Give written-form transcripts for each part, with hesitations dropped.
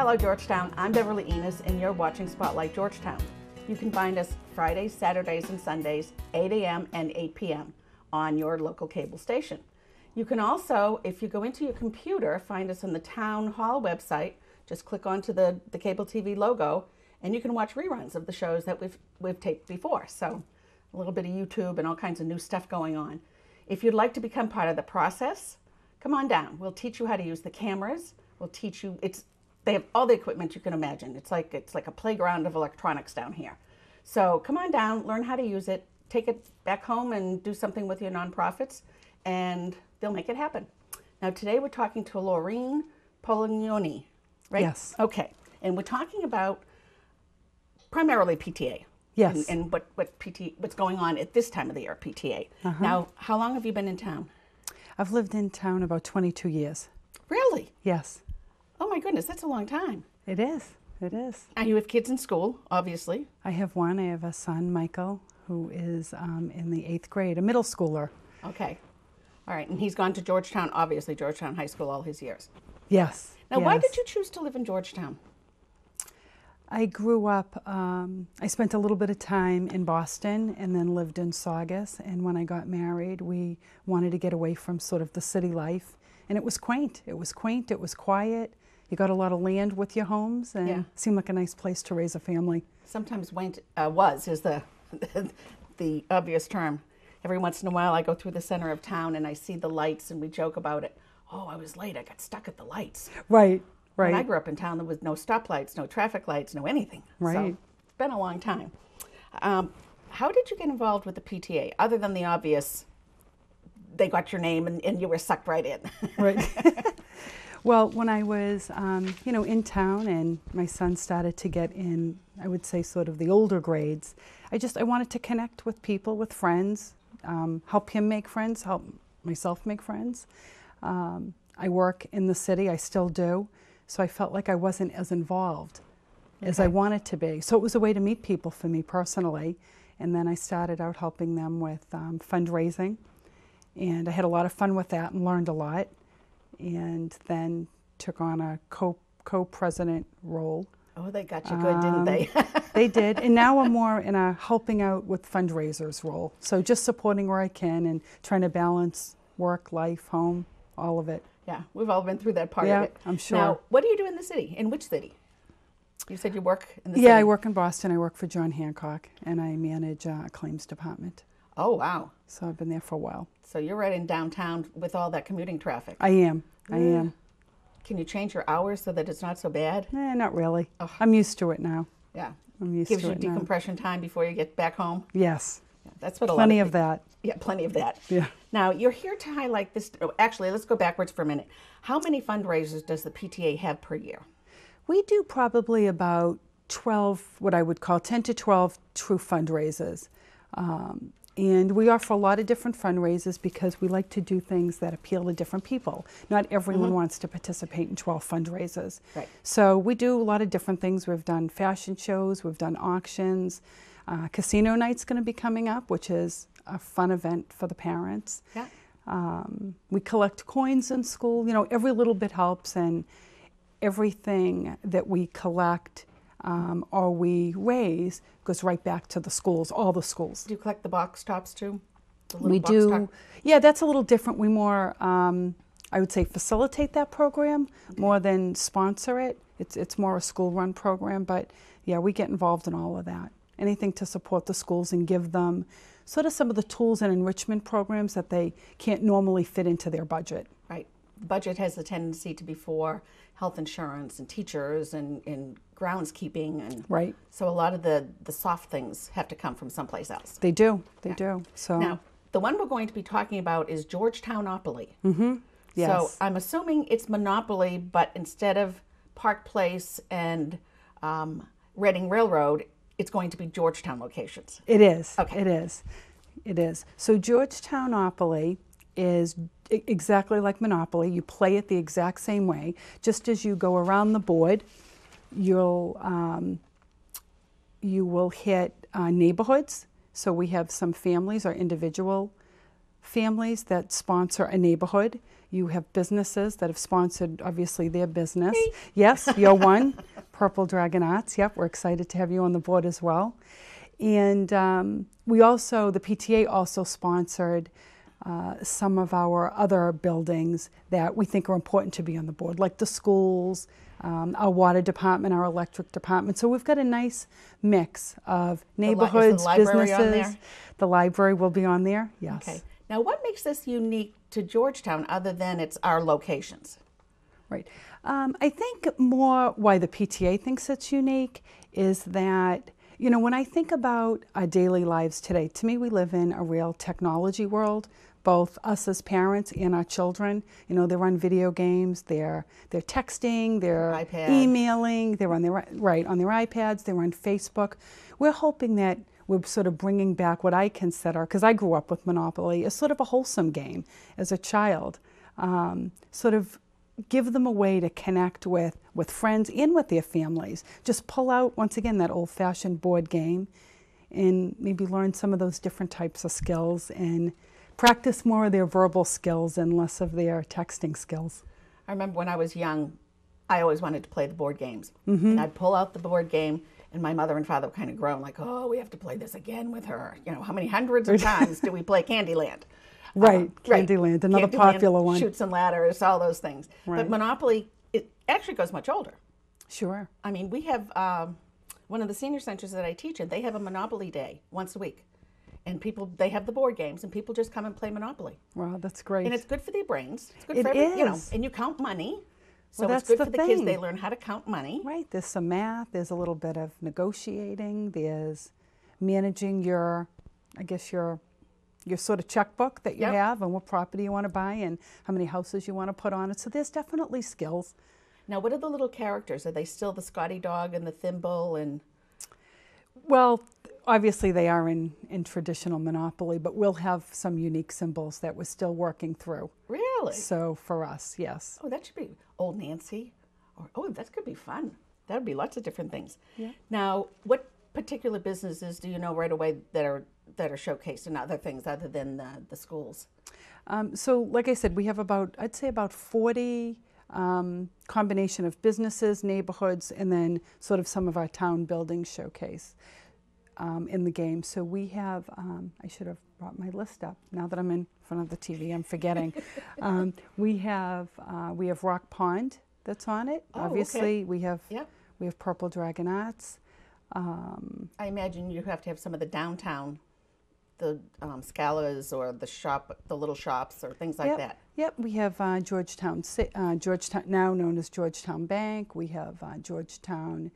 Hello Georgetown, I'm Beverly Enos and you're watching Spotlight Georgetown. You can find us Fridays, Saturdays, and Sundays, 8 a.m. and 8 p.m. on your local cable station. You can also, if you go into your computer, find us on the Town Hall website. Just click onto the cable TV logo and you can watch reruns of the shows that we've taped before. So a little bit of YouTube and all kinds of new stuff going on. If you'd like to become part of the process, come on down. We'll teach you how to use the cameras. We'll teach you, they have all the equipment you can imagine. It's like a playground of electronics down here. So come on down, learn how to use it, take it back home and do something with your nonprofits, and they'll make it happen. Now today we're talking to Laureen Polignoni, right? Yes. Okay, and we're talking about primarily PTA. Yes. And what's going on at this time of the year, PTA. Now, how long have you been in town? I've lived in town about 22 years. Really? Yes. Oh my goodness, that's a long time. It is. It is. And you have kids in school, obviously. I have one. I have a son, Michael, who is in the 8th grade, a middle schooler. Okay. All right. And he's gone to Georgetown, obviously, Georgetown High School all his years. Yes. Now, why did you choose to live in Georgetown? I grew up, I spent a little bit of time in Boston and then lived in Saugus. And when I got married, we wanted to get away from sort of the city life. And it was quaint. It was quaint. It was quiet. You got a lot of land with your homes and it seemed like a nice place to raise a family. Sometimes is the obvious term. Every once in a while I go through the center of town and I see the lights and we joke about it. Oh, I was late. I got stuck at the lights. Right. Right. When I grew up in town, there was no stoplights, no traffic lights, no anything. Right. So it's been a long time. How did you get involved with the PTA, other than the obvious, they got your name and you were sucked right in? Right. Well, when I was, in town and my son started to get in, I would say sort of the older grades, I wanted to connect with people, with friends, help him make friends, help myself make friends. I work in the city, I still do. So I felt like I wasn't as involved as I wanted to be. So it was a way to meet people for me personally. And then I started out helping them with fundraising. And I had a lot of fun with that and learned a lot. And then took on a co-president role. Oh, they got you good, didn't they? They did. And now I'm more in a helping out with fundraisers role. So just supporting where I can and trying to balance work, life, home, all of it. Yeah, we've all been through that part of it. I'm sure. Now, what do you do in the city? In which city? You said you work in the city? Yeah, I work in Boston. I work for John Hancock, and I manage a claims department. Oh, wow. So I've been there for a while. So you're right in downtown with all that commuting traffic. I am. I am. Can you change your hours so that it's not so bad? Not really. I'm used to it now. Yeah. I'm used to it now. Gives you decompression time before you get back home? Yes. Yeah, that's what Plenty of that. Yeah, plenty of that. Yeah. Now, you're here to highlight this. Actually, let's go backwards for a minute. How many fundraisers does the PTA have per year? We do probably about 12, what I would call 10 to 12 true fundraisers. And we offer a lot of different fundraisers because we like to do things that appeal to different people. Not everyone wants to participate in 12 fundraisers. Right. So we do a lot of different things. We've done fashion shows, we've done auctions. Casino night's going to be coming up, which is a fun event for the parents. Yeah. We collect coins in school. You know, every little bit helps, and everything that we collect or we raise goes right back to the schools, all the schools. Do you collect the box tops too? We do. Yeah, that's a little different. We more, I would say, facilitate that program more than sponsor it. It's more a school-run program, but yeah, we get involved in all of that. Anything to support the schools and give them sort of some of the tools and enrichment programs that they can't normally fit into their budget. Right. Budget has a tendency to be for health insurance and teachers and groundskeeping. And right. So a lot of the soft things have to come from someplace else. They do. They do. So now, the one we're going to be talking about is Georgetownopoly. Mm-hmm. Yes. So I'm assuming it's Monopoly, but instead of Park Place and Reading Railroad, it's going to be Georgetown locations. It is. Okay. It is. It is. So Georgetownopoly is exactly like Monopoly. You play it the exact same way. Just as you go around the board, you will hit neighborhoods. So we have some families or individual families that sponsor a neighborhood. You have businesses that have sponsored, obviously, their business. Me. Yes, you're one. Purple Dragon Arts. Yep, we're excited to have you on the board as well. And we also, the PTA also sponsored some of our other buildings that we think are important to be on the board, like the schools, our water department, our electric department. So we've got a nice mix of neighborhoods, is the library businesses. on there? The library will be on there, yes. Okay. Now, what makes this unique to Georgetown other than it's our locations? Right. I think more why the PTA thinks it's unique is that, you know, when I think about our daily lives today, to me, we live in a real technology world, both us as parents and our children. You know, they're on video games, they're texting, they're iPad. emailing, they're on their, on their iPads, they're on Facebook. We're hoping that we're sort of bringing back what I consider, because I grew up with Monopoly, as sort of a wholesome game as a child. Sort of give them a way to connect with friends and with their families. Just pull out, once again, that old-fashioned board game and maybe learn some of those different types of skills and practice more of their verbal skills and less of their texting skills. I remember when I was young, I always wanted to play the board games. And I'd pull out the board game, and my mother and father kind of groan, like, oh, we have to play this again with her. You know, how many hundreds of times do we play Candyland? Right, Candyland, another popular one. Chutes and ladders, all those things. Right. But Monopoly, it actually goes much older. Sure. I mean, we have one of the senior centers that I teach in, they have a Monopoly day once a week. And they have the board games, and people just come and play Monopoly. Wow, that's great. And it's good for their brains. It's good It for everything, you know, is. and you count money. So Well, it's that's good for the the kids. thing. They learn how to count money. Right, there's some math, there's a little bit of negotiating, there's managing your, I guess your sort of checkbook that you Yep. have and what property you want to buy and how many houses you want to put on it. So there's definitely skills. Now, what are the little characters? Are they still the Scotty dog and the thimble and... Well, obviously they are in traditional Monopoly, but we'll have some unique symbols that we're still working through. Really? So for us, yes. Oh, that should be Old Nancy. Or, oh, that could be fun. That would be lots of different things. Yeah. Now, what particular businesses do you know right away that are showcased and other things other than the schools? So like I said, we have I'd say about 40 combination of businesses, neighborhoods, and then sort of some of our town buildings showcase in the game. So we have, I should have brought my list up. Now that I'm in front of the TV, I'm forgetting. We have Rock Pond that's on it. Oh, obviously, okay. we have Purple Dragon Arts. I imagine you have to have some of the downtown, the Scalas or the little shops or things like that. Yep, we have Georgetown, now known as Georgetown Bank. We have Georgetown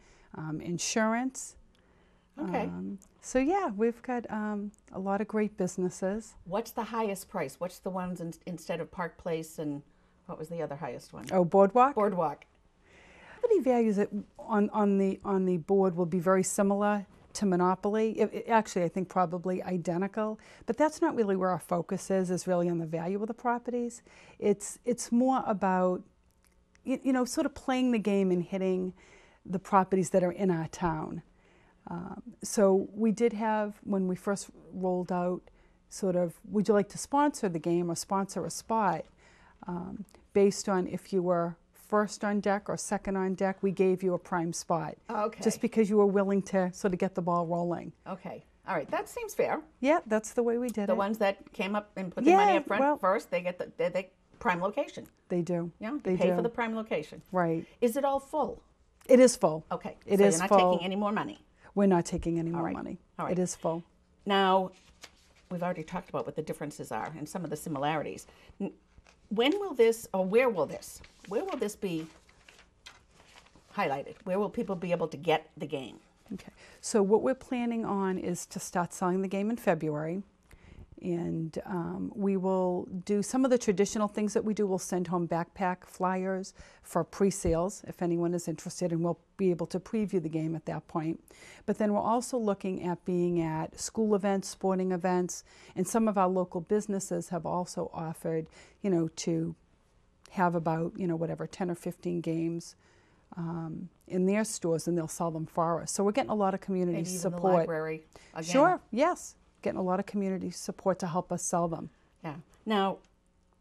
Insurance. Okay. So yeah, we've got a lot of great businesses. What's the highest price? What's the ones instead of Park Place and what was the other highest one? Oh, Boardwalk? Boardwalk. Property values that on the board will be very similar to Monopoly. Actually, I think probably identical, but that's not really where our focus is really on the value of the properties. It's more about, you know, sort of playing the game and hitting the properties that are in our town. So we did have, when we first rolled out, sort of, would you like to sponsor the game or sponsor a spot? Based on if you were first on deck or second on deck, we gave you a prime spot. Okay. Just because you were willing to sort of get the ball rolling. Okay. All right. That seems fair. Yeah, that's the way we did it. The ones that came up and put their money up front well, first, they get the prime location. They do. Yeah, they you pay do. for the prime location. Right. Is it all full? It is full. Okay. It so is you're not full. taking any more money. We're not taking any more right. money. All right. It is full. Now, we've already talked about what the differences are and some of the similarities. When will this, or where will this be highlighted? Where will people be able to get the game? Okay. So what we're planning on is to start selling the game in February. And we will do some of the traditional things that we do. We'll send home backpack flyers for pre-sales if anyone is interested, and we'll be able to preview the game at that point. But then we're also looking at being at school events, sporting events, and some of our local businesses have also offered, you know, to have about, you know, whatever, 10 or 15 games in their stores, and they'll sell them for us. So we're getting a lot of community Maybe even support. the library again. Sure, yes. Getting a lot of community support to help us sell them. Yeah. Now,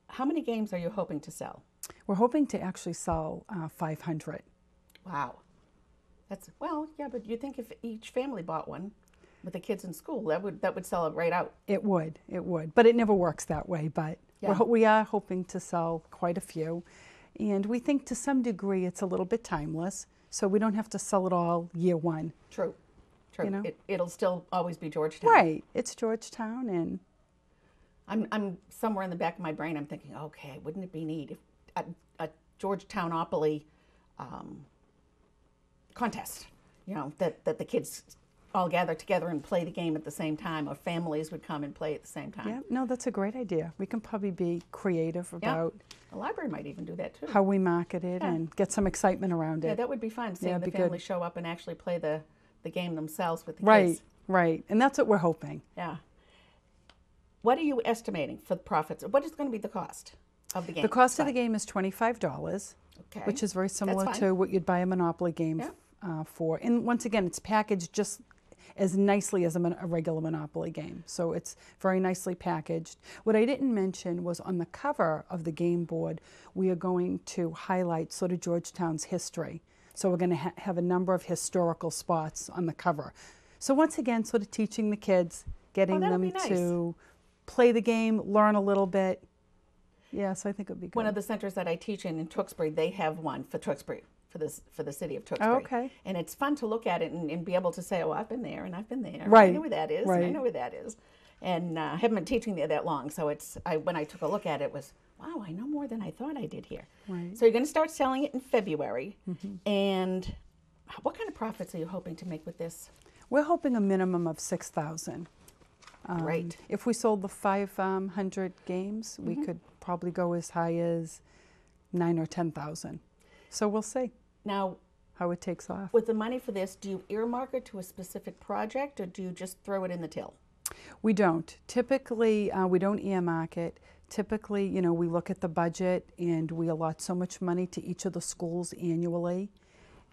how many games are you hoping to sell? We're hoping to actually sell 500. Wow. That's, well, yeah, but you think if each family bought one with the kids in school, that would sell it right out. It would, but it never works that way. But Yeah. we are hoping to sell quite a few, and we think to some degree it's a little bit timeless, so we don't have to sell it all year one. True. True. You know? It'll still always be Georgetown. Right. It's Georgetown, and I'm somewhere in the back of my brain, I'm thinking, okay, wouldn't it be neat if a Georgetownopoly contest, that the kids all gather together and play the game at the same time, or families would come and play at the same time. yeah, no, that's a great idea. We can probably be creative about The library might even do that too. how we market it Yeah. and get some excitement around Yeah, it. that would be fun, seeing it'd the be families good. show up and actually play the game themselves with the Right, kids. right, and that's what we're hoping. Yeah. What are you estimating for the profits? What is going to be the cost of the game? The cost of the game is $25, Okay. which is very similar fine. to what you'd buy a Monopoly game for. And once again, it's packaged just as nicely as a regular Monopoly game. So it's very nicely packaged. What I didn't mention was on the cover of the game board, we are going to highlight sort of Georgetown's history. So we're going to have a number of historical spots on the cover. So once again, sort of teaching the kids, getting that'll them be nice. to play the game, learn a little bit. Yeah, so I think it would be good. One of the centers that I teach in Tewksbury, they have one for Tewksbury, for the city of Tewksbury. Oh, okay. And it's fun to look at it and be able to say, oh, I've been there and I've been there. Right, I know where that is. And I right. know where that is. And I haven't been teaching there that long, so when I took a look at it, it was, wow, I know more than I thought I did here. Right. So you're going to start selling it in February. And what kind of profits are you hoping to make with this? We're hoping a minimum of $6,000. Great. If we sold the 500 games, we could probably go as high as 9,000 or 10,000. So we'll see Now, how it takes off. with the money for this, do you earmark it to a specific project, or do you just throw it in the till? We don't. Typically, we don't earmark it. Typically, we look at the budget and we allot so much money to each of the schools annually.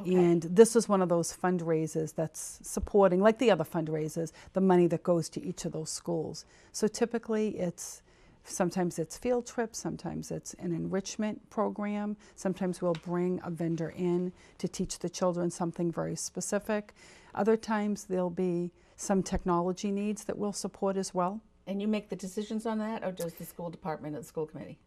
Okay. And this is one of those fundraisers that's supporting, like the other fundraisers, the money that goes to each of those schools. So typically sometimes it's field trips, sometimes it's an enrichment program, sometimes we'll bring a vendor in to teach the children something very specific. Other times there'll be some technology needs that we'll support as well. And you make the decisions on that, or does the school department or the school committee?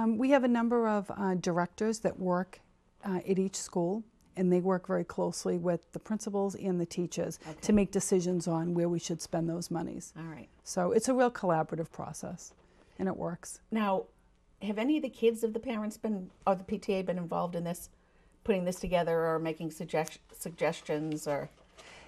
We have a number of directors that work at each school, and they work very closely with the principals and the teachers to make decisions on where we should spend those monies. All right. So it's a real collaborative process, and it works. Now, have any of the kids of the parents or the PTA been involved in this, putting this together, or making suggestions, or?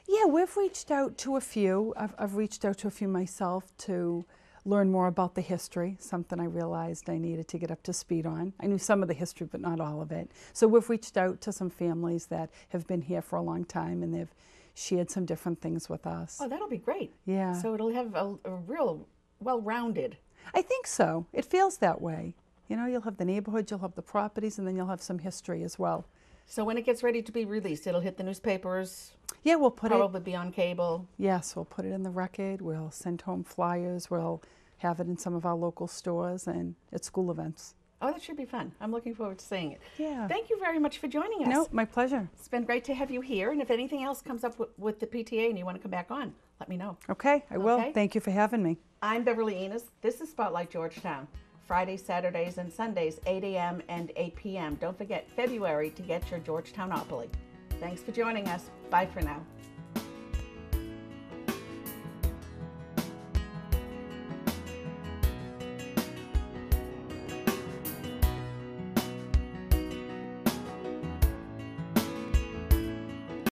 Yeah, we've reached out to a few. I've reached out to a few myself to learn more about the history, something I realized I needed to get up to speed on. I knew some of the history, but not all of it. So we've reached out to some families that have been here for a long time, and they've shared some different things with us. Oh, that'll be great. Yeah. So it'll have a real well-rounded. I think so. It feels that way. You'll have the neighborhood, you'll have the properties, and then you'll have some history as well. So when it gets ready to be released, it'll hit the newspapers, Yeah, we'll put it. probably be on cable. Yes, we'll put it in the record. We'll send home flyers. We'll have it in some of our local stores and at school events. Oh, that should be fun. I'm looking forward to seeing it. Yeah. Thank you very much for joining us. No, my pleasure. It's been great to have you here. And if anything else comes up with the PTA and you want to come back on, let me know. Okay, I will. Okay. Thank you for having me. I'm Beverly Enos. This is Spotlight Georgetown. Fridays, Saturdays, and Sundays, 8 a.m. and 8 p.m. Don't forget February to get your Georgetownopoly. Thanks for joining us. Bye for now.